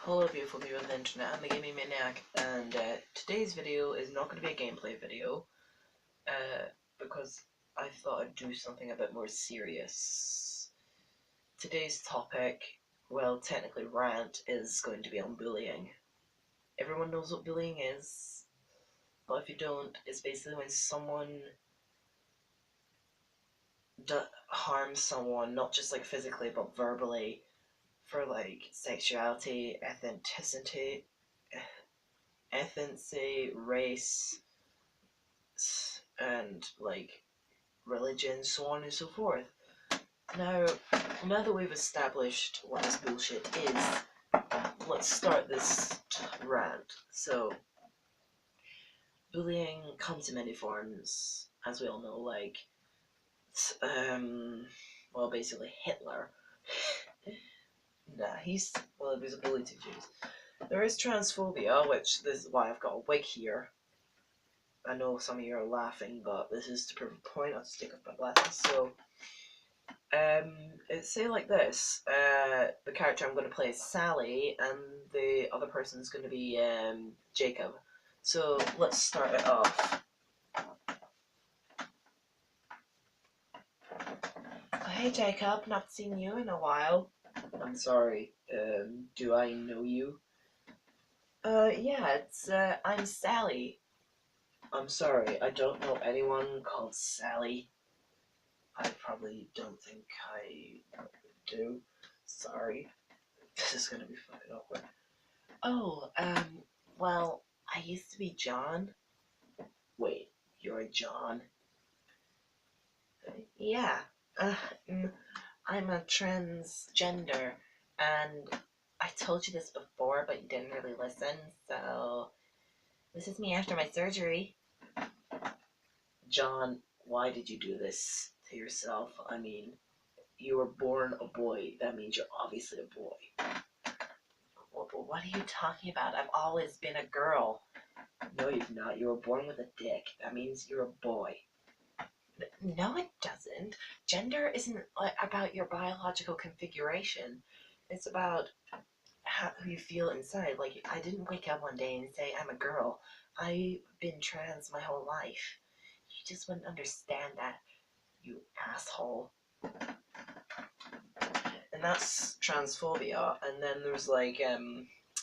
Hello beautiful people of the internet, I'm the Gaming Maniac, and today's video is not going to be a gameplay video, because I thought I'd do something a bit more serious. Today's topic, well technically rant, is going to be on bullying. Everyone knows what bullying is, but if you don't, it's basically when someone harms someone, not just like physically but verbally, for like sexuality, ethnicity, race, and like religion, so on and so forth. Now that we've established what this bullshit is, let's start this rant. So, bullying comes in many forms, as we all know, like, well, basically Hitler. He was a bully to Jews. There is transphobia, which this is why I've got a wig here. I know some of you are laughing, but this is to prove a point. I'll just take off my glasses. So, it's say like this. The character I'm going to play is Sally, and the other person is going to be Jacob. So let's start it off. Hey Jacob, not seen you in a while. I'm sorry. Do I know you? Yeah, I'm Sally. I'm sorry, I don't know anyone called Sally. I probably don't think I do. Sorry. This is gonna be fucking awkward. Oh, well, I used to be John. Wait, you're a John? Yeah. Uh, I'm a transgender, and I told you this before, but you didn't really listen, so this is me after my surgery. John, why did you do this to yourself? I mean, you were born a boy. That means you're obviously a boy. What are you talking about? I've always been a girl. No, you've not. You were born with a dick. That means you're a boy. No, it doesn't. Gender isn't about your biological configuration. It's about how you feel inside. Like, I didn't wake up one day and say, I'm a girl. I've been trans my whole life. You just wouldn't understand that, you asshole. And that's transphobia. And then there's like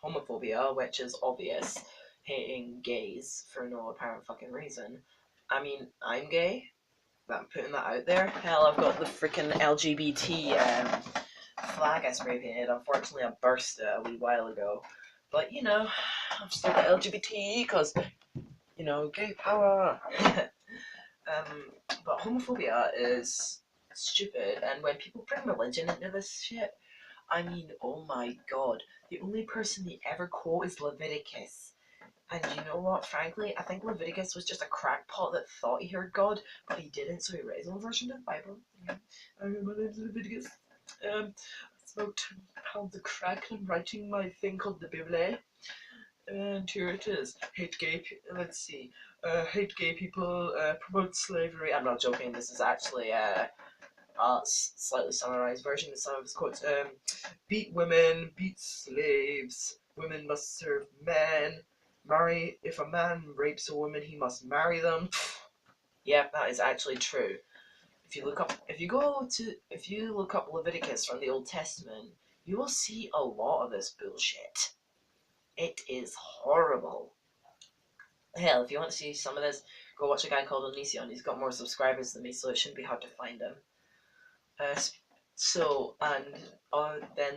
homophobia, which is obvious, hating gays for no apparent fucking reason. I mean, I'm gay, but I'm putting that out there. Hell, I've got the freaking LGBT flag I spray painted. Unfortunately, I burst it a wee while ago. But, you know, I'm still the LGBT because, you know, gay power. But homophobia is stupid, and when people bring religion into this shit, I mean, oh my god, the only person they ever quote is Leviticus. And you know what, frankly, I think Leviticus was just a crackpot that thought he heard God, but he didn't, so he read his own version of the Bible. My name's Leviticus. I smoked 10 pounds of crack and I'm writing my thing called the Bible. And here it is. Hate gay people. Let's see. Hate gay people, promote slavery. I'm not joking, this is actually a slightly summarized version of some of his quotes. Beat women, beat slaves, women must serve men. If a man rapes a woman, he must marry them. Yeah, that is actually true. If you look up Leviticus from the Old Testament, you will see a lot of this bullshit. It is horrible. Hell, if you want to see some of this, go watch a guy called Onision. He's got more subscribers than me, so it shouldn't be hard to find him. Then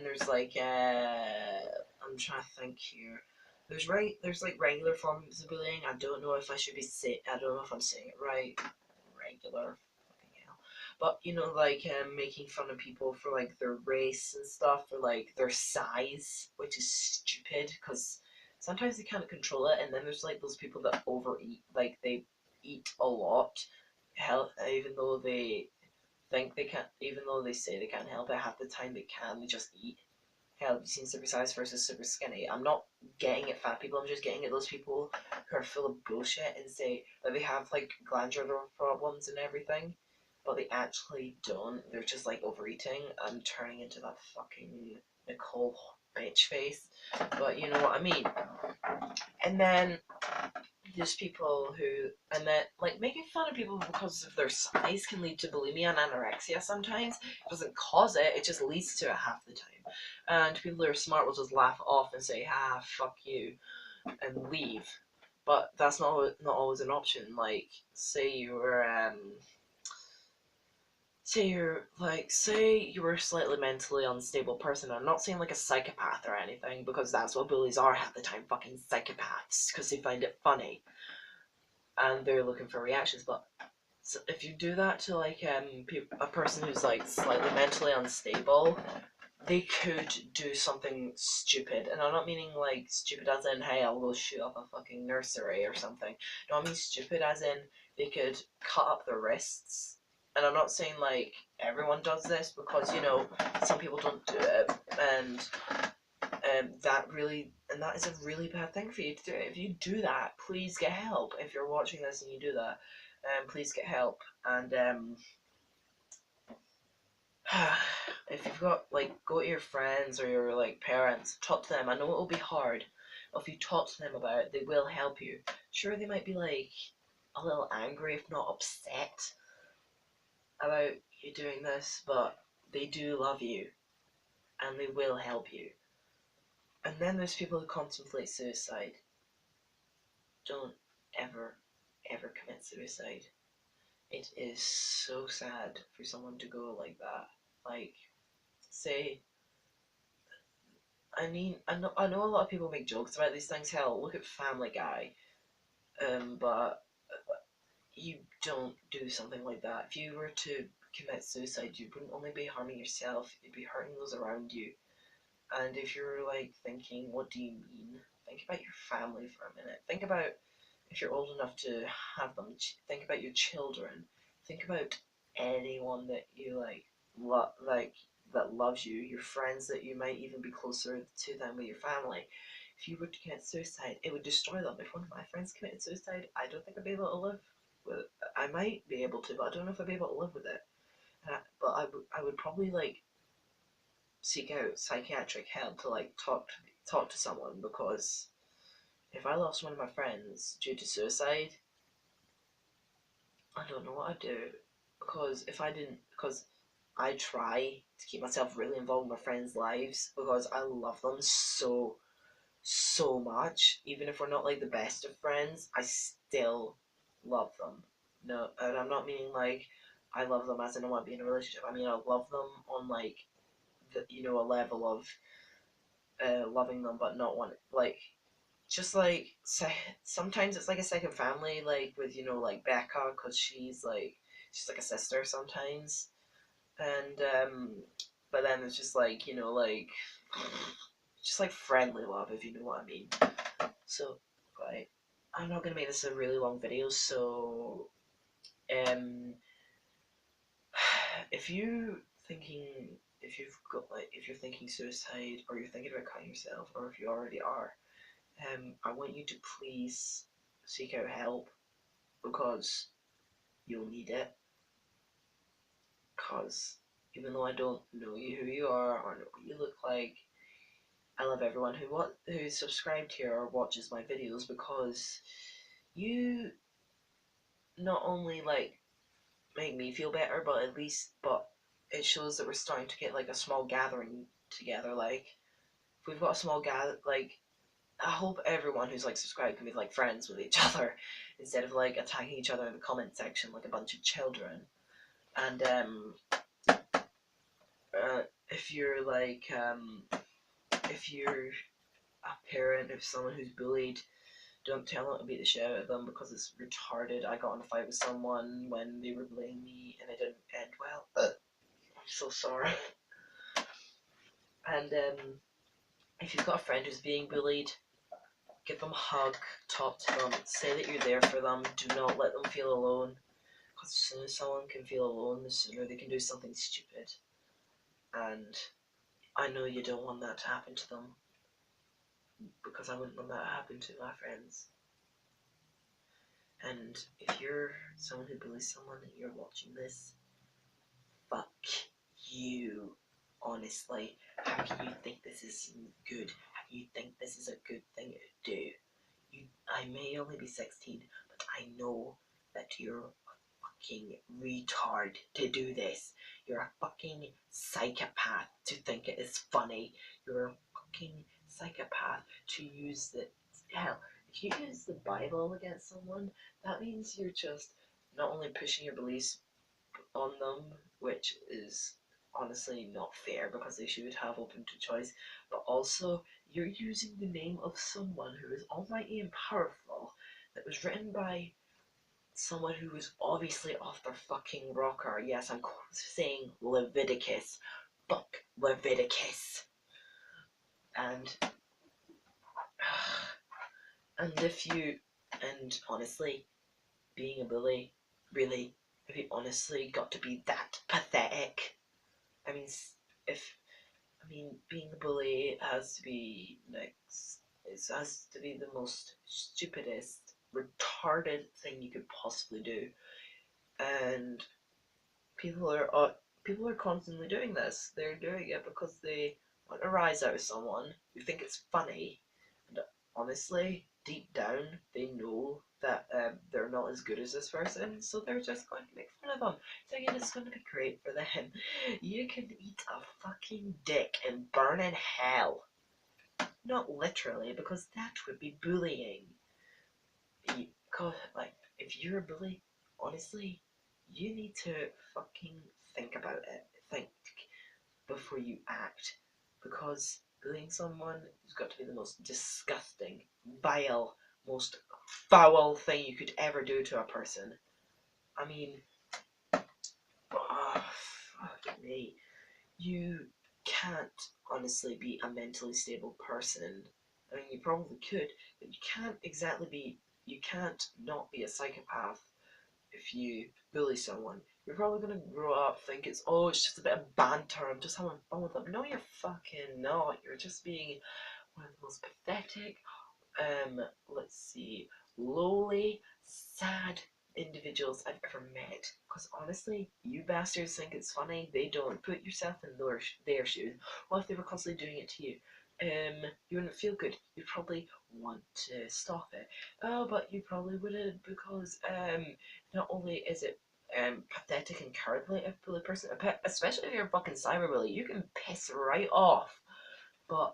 there's like, I'm trying to think here. There's like regular forms of bullying. I don't know if I'm saying it right. Regular, fucking hell. But you know, like making fun of people for like their race and stuff, or like their size, which is stupid because sometimes they can't control it. And then there's like those people that overeat, like they eat a lot, hell, even though they say they can't help it, half the time they can, they just eat. Hell, have you seen super size versus super skinny? I'm not getting at fat people, I'm just getting at those people who are full of bullshit and say that they have like glandular problems and everything, but they actually don't. They're just like overeating and turning into that fucking Nicole bitch face, but you know what I mean. And then there's people who, and then like making fun of people because of their size can lead to bulimia and anorexia sometimes. It doesn't cause it, it just leads to it half the time. And people who are smart will just laugh it off and say, "Ah, fuck you," and leave. But that's not always an option. Like, say you were say you were a slightly mentally unstable person. I'm not saying like a psychopath or anything, because that's what bullies are half the time, fucking psychopaths, because they find it funny and they're looking for reactions. But so if you do that to like a person who's like slightly mentally unstable, they could do something stupid. And I'm not meaning like stupid as in, hey, I'll go shoot up a fucking nursery or something. No, I mean stupid as in they could cut up their wrists. And I'm not saying like everyone does this, because you know some people don't do it, and that is a really bad thing for you to do. If you do that, please get help. If you're watching this and you do that, please get help. And if you've got like, go to your friends or your like parents, talk to them. I know it will be hard. If you talk to them about it, they will help you. Sure, they might be like a little angry, if not upset, about you doing this, but they do love you and they will help you. And then there's people who contemplate suicide. Don't ever, ever commit suicide. It is so sad for someone to go like that. Like, say, I know a lot of people make jokes about these things. Hell, look at Family Guy. But you don't do something like that. If you were to commit suicide, you wouldn't only be harming yourself, you'd be hurting those around you. And if you're like thinking, what do you mean? Think about your family for a minute. Think about, if you're old enough to have them, think about your children. Think about anyone that you like that loves you, your friends that you might even be closer to them with your family. If you were to commit suicide, it would destroy them. If one of my friends committed suicide, I don't think I'd be able to live with it. I might be able to, but I don't know if I'd be able to live with it. But I would probably like seek out psychiatric help to like talk to someone, because if I lost one of my friends due to suicide, I don't know what I'd do. Because if I didn't, because I try to keep myself really involved in my friends' lives, because I love them so much. Even if we're not like the best of friends, I still love them. No, and I'm not meaning like I love them as in I want to be in a relationship. I mean I love them on like a level of loving them, but not one like just like sometimes it's like a second family, like with like Becca, because she's like a sister sometimes, and but then it's just like just like friendly love, if you know what I mean. So right, I'm not gonna make this a really long video, so um if you thinking if you're thinking suicide, or you're thinking about cutting yourself, or if you already are, I want you to please seek out help, because you'll need it. Because even though I don't know you, who you are, or know what you look like, I love everyone who's subscribed here or watches my videos, because you not only like make me feel better, but it shows that we're starting to get like a small gathering together. Like if we've got a small gather, like I hope everyone who's like subscribed can be like friends with each other, instead of like attacking each other in the comment section like a bunch of children. And if you're if you're a parent of someone who's bullied, don't tell them to beat the shit out of them, because it's retarded. I got in a fight with someone when they were bullying me, and it didn't end well. I'm so sorry. And if you've got a friend who's being bullied, give them a hug, talk to them, say that you're there for them. Do not let them feel alone, because as soon as someone can feel alone, the sooner they can do something stupid. And I know you don't want that to happen to them, because I wouldn't want that to happen to my friends. And if you're someone who bullies someone and you're watching this, fuck you honestly, how can you think this is good? How can you think this is a good thing to do? I may only be 16, but I know that you're a fucking retard to do this. You're a fucking psychopath to think it is funny. You're a fucking psychopath to use the... Hell, if you use the Bible against someone, that means you're just not only pushing your beliefs on them, which is honestly not fair because they should have open to choice, but also you're using the name of someone who is almighty and powerful that was written by someone who was obviously off their fucking rocker. Yes, I'm saying Leviticus. Fuck Leviticus. And and honestly, being a bully, really, have you honestly got to be that pathetic? I mean, if being a bully has to be it has to be the most stupidest, retarded thing you could possibly do, and people are people are constantly doing this. They're doing it because they want a rise out of someone who think it's funny, and honestly, deep down, they know that they're not as good as this person, so they're just going to make fun of them, thinking it's going to be great for them. You can eat a fucking dick and burn in hell. Not literally, because that would be bullying. Like, if you're a bully, honestly, you need to fucking think about it. Think before you act. Because bullying someone has got to be the most disgusting, vile, most foul thing you could ever do to a person. I mean, oh, fuck me. You can't honestly be a mentally stable person. I mean, you probably could, but you can't not be a psychopath if you bully someone. You're probably gonna grow up think it's just a bit of banter, I'm just having fun with them. No, you're fucking not. You're just being one of the most pathetic, let's see, lowly, sad individuals I've ever met. Because honestly, you bastards think it's funny. They don't. Put yourself in their shoes. What if they were constantly doing it to you? You wouldn't feel good. You'd probably want to stop it. Oh, but you probably wouldn't because not only is it pathetic and cowardly if a bully person, especially if you're a fucking cyberbully, you can piss right off. But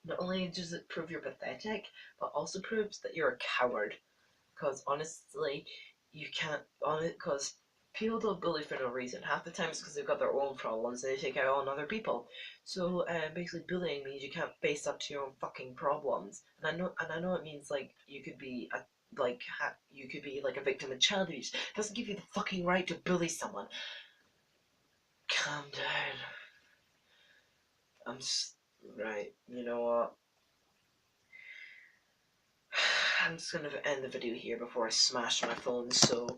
not only does it prove you're pathetic, but also proves that you're a coward. Because honestly, you can't on it. Because people don't bully for no reason. Half the time it's because they've got their own problems and they take out on other people. So basically, bullying means you can't face up to your own fucking problems. And I know it means like you could be you could be like a victim of child abuse. It doesn't give you the fucking right to bully someone. Calm down. Right. You know what? I'm just gonna end the video here before I smash my phone, so